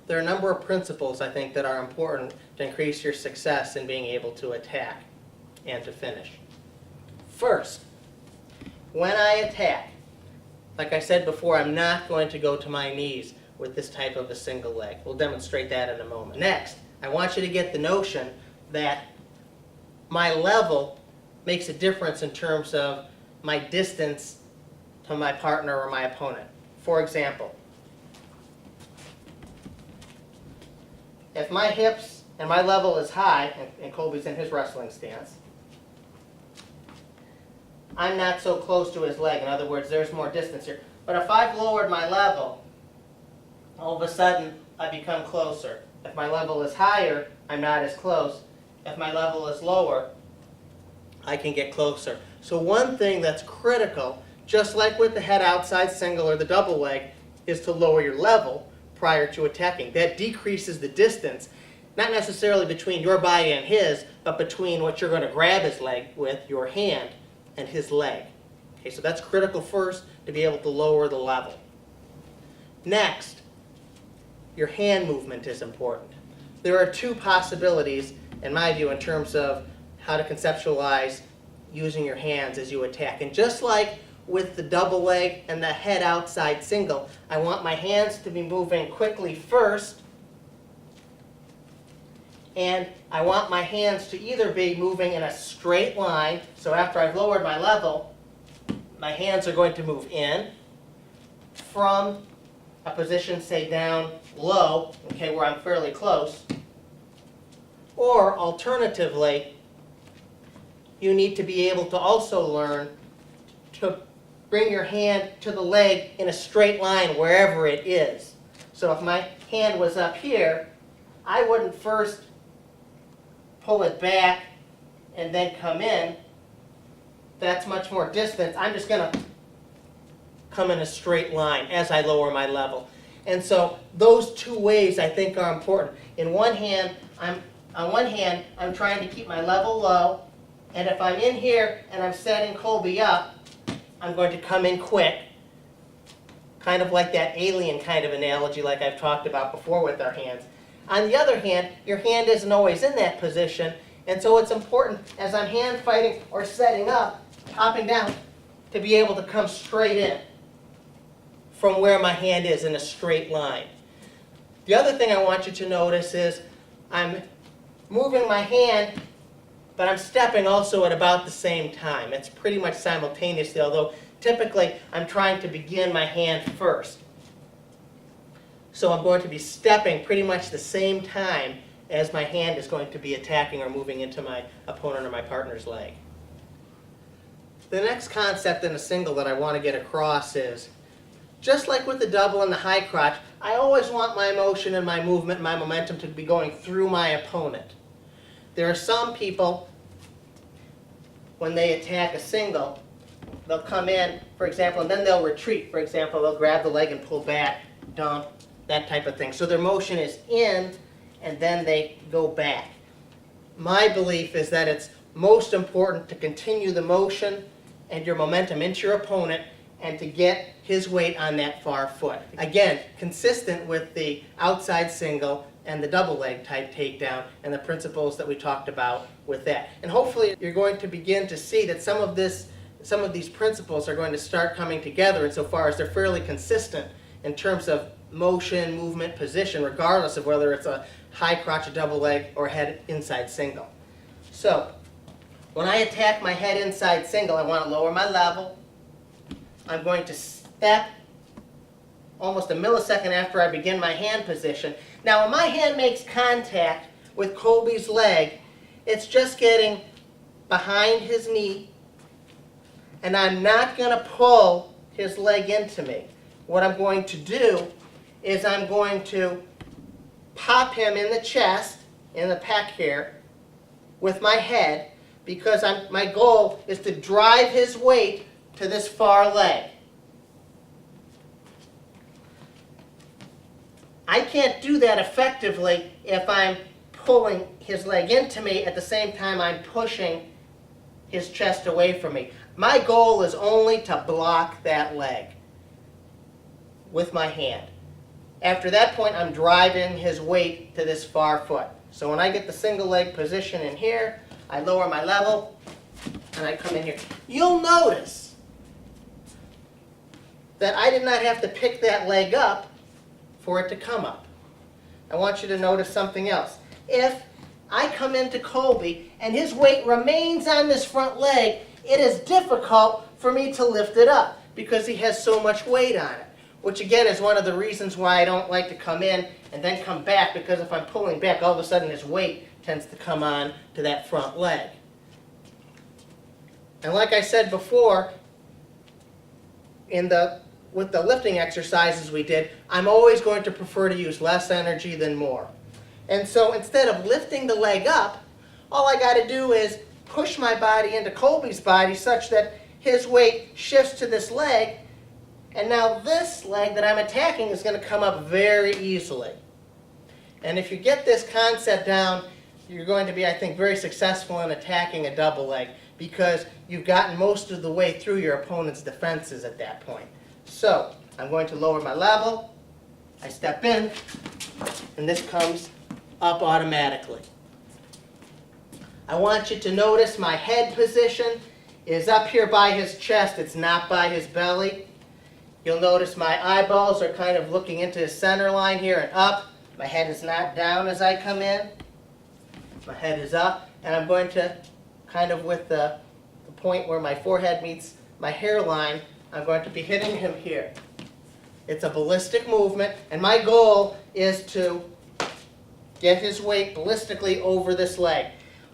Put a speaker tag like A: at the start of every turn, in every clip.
A: there are a number of principles, I think, that are important to increase your success in being able to attack and to finish. First, when I attack, like I said before, I'm not going to go to my knees with this type of a single leg. We'll demonstrate that in a moment. Next, I want you to get the notion that my level makes a difference in terms of my distance to my partner or my opponent. For example, if my hips and my level is high, and Colby's in his wrestling stance, I'm not so close to his leg. In other words, there's more distance here. But if I've lowered my level, all of a sudden I become closer. If my level is higher, I'm not as close. If my level is lower, I can get closer. So one thing that's critical, just like with the head outside single or the double leg, is to lower your level prior to attacking. That decreases the distance, not necessarily between your body and his, but between what you're going to grab his leg with, your hand, and his leg. Okay, so that's critical first, to be able to lower the level. Next, your hand movement is important. There are two possibilities, in my view, in terms of how to conceptualize using your hands as you attack. And just like with the double leg and the head outside single, I want my hands to be moving quickly first, and I want my hands to either be moving in a straight line, so after I've lowered my level, my hands are going to move in from a position, say down low, okay, where I'm fairly close, or alternatively, you need to be able to also learn to bring your hand to the leg in a straight line wherever it is. So if my hand was up here, I wouldn't first pull it back and then come in. That's much more distance. I'm just going to come in a straight line as I lower my level. And so those two ways I think are important. On one hand, I'm trying to keep my level low, and if I'm in here and I'm setting Colby up, I'm going to come in quick, kind of like that alien kind of analogy like I've talked about before with our hands. On the other hand, your hand isn't always in that position, and so it's important as I'm hand fighting or setting up, popping down, to be able to come straight in from where my hand is in a straight line. The other thing I want you to notice is I'm moving my hand, but I'm stepping also at about the same time. It's pretty much simultaneously, although typically I'm trying to begin my hand first. So I'm going to be stepping pretty much the same time as my hand is going to be attacking or moving into my opponent or my partner's leg. The next concept in a single that I want to get across is, just like with the double and the high crotch, I always want my motion and my movement, my momentum to be going through my opponent. There are some people, when they attack a single, they'll come in, for example, and then they'll retreat. For example, they'll grab the leg and pull back, dump, that type of thing. So their motion is in, and then they go back. My belief is that it's most important to continue the motion and your momentum into your opponent and to get his weight on that far foot. Again, consistent with the outside single and the double leg type takedown and the principles that we talked about with that. And hopefully you're going to begin to see that some of these principles are going to start coming together insofar as they're fairly consistent in terms of motion, movement, position, regardless of whether it's a high crotch, a double leg, or head inside single. So when I attack my head inside single, I want to lower my level. I'm going to step almost a millisecond after I begin my hand position. Now when my hand makes contact with Colby's leg, it's just getting behind his knee, and I'm not going to pull his leg into me. What I'm going to do is I'm going to pop him in the chest, in the pec here, with my head, because my goal is to drive his weight to this far leg. I can't do that effectively if I'm pulling his leg into me at the same time I'm pushing his chest away from me. My goal is only to block that leg with my hand. After that point, I'm driving his weight to this far foot. So when I get the single leg position in here, I lower my level, and I come in here. You'll notice that I did not have to pick that leg up for it to come up. I want you to notice something else. If I come into Colby and his weight remains on this front leg, it is difficult for me to lift it up because he has so much weight on it, which again is one of the reasons why I don't like to come in and then come back, because if I'm pulling back, all of a sudden his weight tends to come on to that front leg. And like I said before, with the lifting exercises we did, I'm always going to prefer to use less energy than more. And so instead of lifting the leg up, all I got to do is push my body into Colby's body such that his weight shifts to this leg, and now this leg that I'm attacking is going to come up very easily. And if you get this concept down, you're going to be, I think, very successful in attacking a double leg, because you've gotten most of the way through your opponent's defenses at that point. So I'm going to lower my level, I step in, and this comes up automatically. I want you to notice my head position is up here by his chest, it's not by his belly. You'll notice my eyeballs are kind of looking into his center line here and up. My head is not down as I come in. My head is up, and I'm going to kind of with the point where my forehead meets my hairline, I'm going to be hitting him here. It's a ballistic movement, and my goal is to get his weight ballistically over this leg.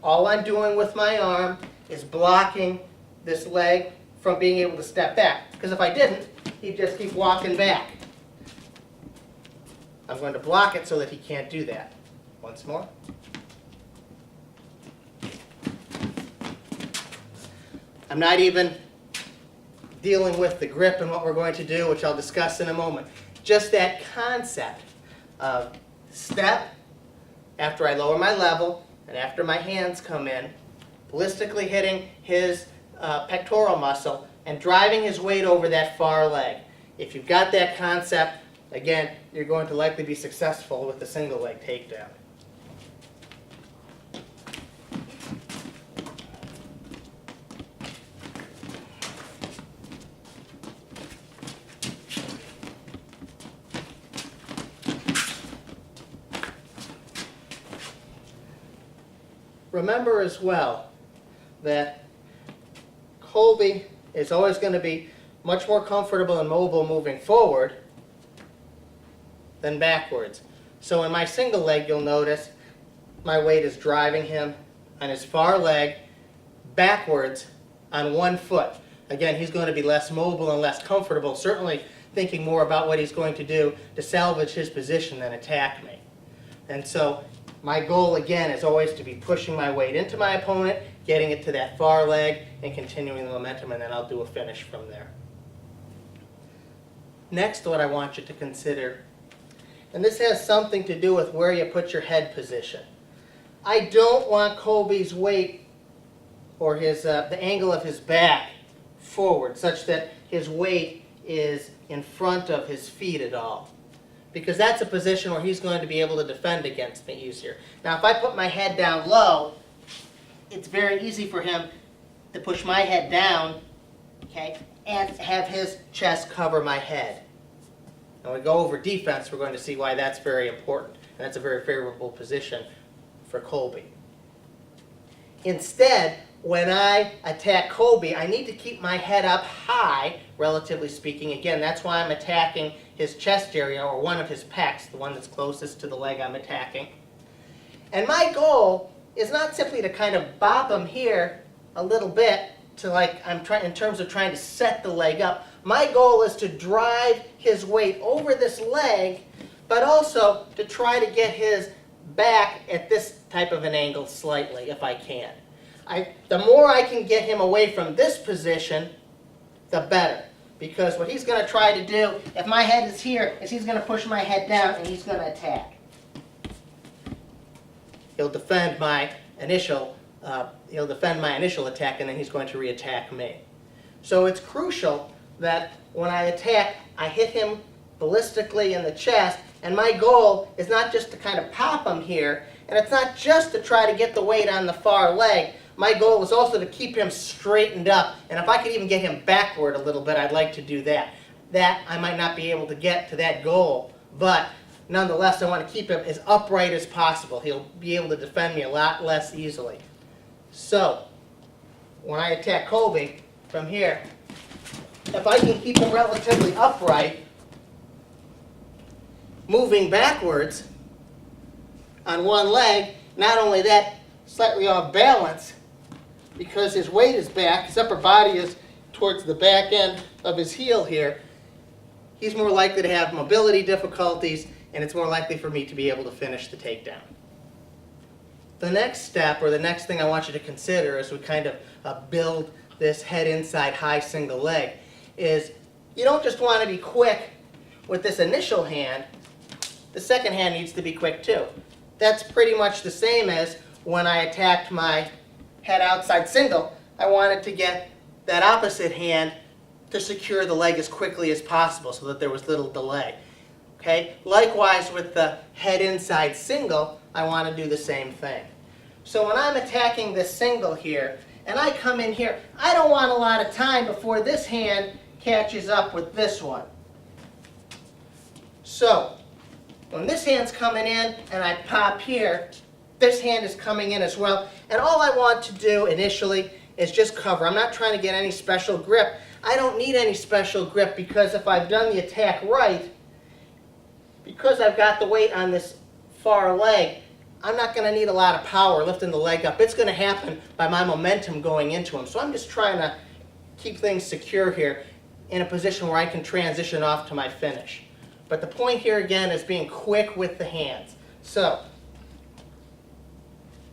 A: All I'm doing with my arm is blocking this leg from being able to step back, because if I didn't, he'd just keep walking back. I'm going to block it so that he can't do that. Once more. I'm not even dealing with the grip and what we're going to do, which I'll discuss in a moment. Just that concept of step after I lower my level and after my hands come in, ballistically hitting his pectoral muscle and driving his weight over that far leg. If you've got that concept, again, you're going to likely be successful with the single leg takedown. Remember as well that Colby is always going to be much more comfortable and mobile moving forward than backwards. So in my single leg, you'll notice my weight is driving him on his far leg backwards on one foot. Again, he's going to be less mobile and less comfortable, certainly thinking more about what he's going to do to salvage his position than attack me. And so my goal, again, is always to be pushing my weight into my opponent, getting it to that far leg, and continuing the momentum, and then I'll do a finish from there. Next, what I want you to consider, and this has something to do with where you put your head position. I don't want Colby's weight or his the angle of his back forward such that his weight is in front of his feet at all, because that's a position where he's going to be able to defend against me easier. Now, if I put my head down low, it's very easy for him to push my head down, okay, and have his chest cover my head. And when we go over defense, we're going to see why that's very important, and that's a very favorable position for Colby. Instead, when I attack Colby, I need to keep my head up high, relatively speaking. Again, that's why I'm attacking his chest area, or one of his pecs, the one that's closest to the leg I'm attacking. And my goal is not simply to kind of bop him here a little bit to in terms of trying to set the leg up. My goal is to drive his weight over this leg, but also to try to get his back at this type of an angle slightly, if I can. The more I can get him away from this position, the better. Because what he's going to try to do, if my head is here, is he's going to push my head down and he's going to attack. He'll defend my initial attack, and then he's going to reattack me. So it's crucial that when I attack, I hit him ballistically in the chest, and my goal is not just to kind of pop him here, and it's not just to try to get the weight on the far leg. My goal is also to keep him straightened up, and if I could even get him backward a little bit, I'd like to do that. That I might not be able to get to that goal, but nonetheless, I want to keep him as upright as possible. He'll be able to defend me a lot less easily. So, when I attack Colby from here, if I can keep him relatively upright, moving backwards on one leg, not only that, slightly off balance, because his weight is back, his upper body is towards the back end of his heel here, he's more likely to have mobility difficulties, and it's more likely for me to be able to finish the takedown. The next step, or the next thing I want you to consider as we kind of build this head inside high single leg, is you don't just want to be quick with this initial hand, the second hand needs to be quick too. That's pretty much the same as when I attacked my head outside single. I wanted to get that opposite hand to secure the leg as quickly as possible so that there was little delay. Okay? Likewise with the head inside single, I want to do the same thing. So when I'm attacking this single here, and I come in here, I don't want a lot of time before this hand catches up with this one. So, when this hand's coming in and I pop here, this hand is coming in as well. And all I want to do initially is just cover. I'm not trying to get any special grip. I don't need any special grip because if I've done the attack right, because I've got the weight on this far leg, I'm not going to need a lot of power lifting the leg up. It's going to happen by my momentum going into him. So I'm just trying to keep things secure here in a position where I can transition off to my finish. But the point here again is being quick with the hands. So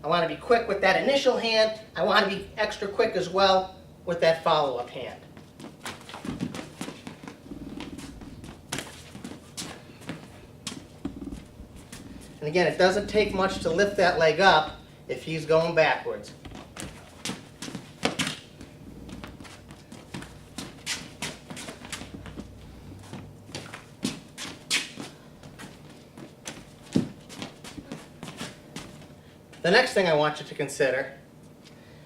A: I want to be quick with that initial hand. I want to be extra quick as well with that follow-up hand. And again, it doesn't take much to lift that leg up if he's going backwards. The next thing I want you to consider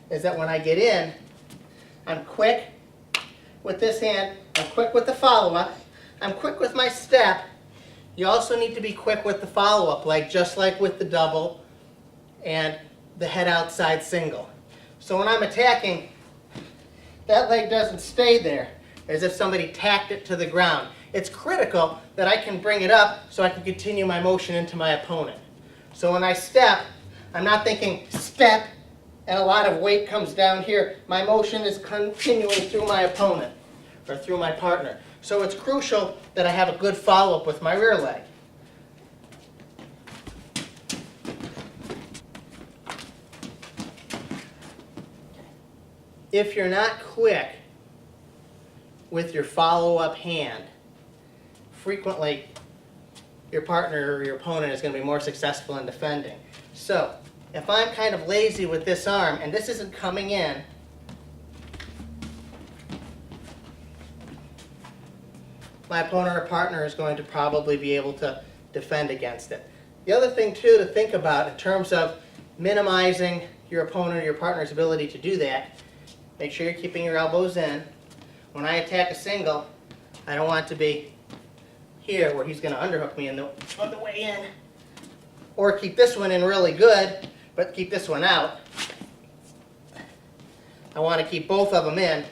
A: is that when I get in, I'm quick with this hand, I'm quick with the follow-up, I'm quick with my step. You also need to be quick with the follow-up leg, just like with the double and the head outside single. So when I'm attacking, that leg doesn't stay there as if somebody tacked it to the ground. It's critical that I can bring it up so I can continue my motion into my opponent. So when I step, I'm not thinking step and a lot of weight comes down here. My motion is continuing through my opponent or through my partner. So it's crucial that I have a good follow-up with my rear leg. If you're not quick with your follow-up hand, frequently your partner or your opponent is going to be more successful in defending. So if I'm kind of lazy with this arm and this isn't coming in, my opponent or partner is going to probably be able to defend against it. The other thing too to think about in terms of minimizing your opponent or your partner's ability to do that, make sure you're keeping your elbows in. When I attack a single, I don't want to be here where he's going to underhook me on the way in. Or keep this one in really good, but keep this one out. I want to keep both of them in.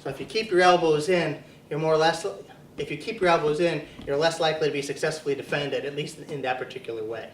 A: So if you keep your elbows in, you're less likely to be successfully defended, at least in that particular way.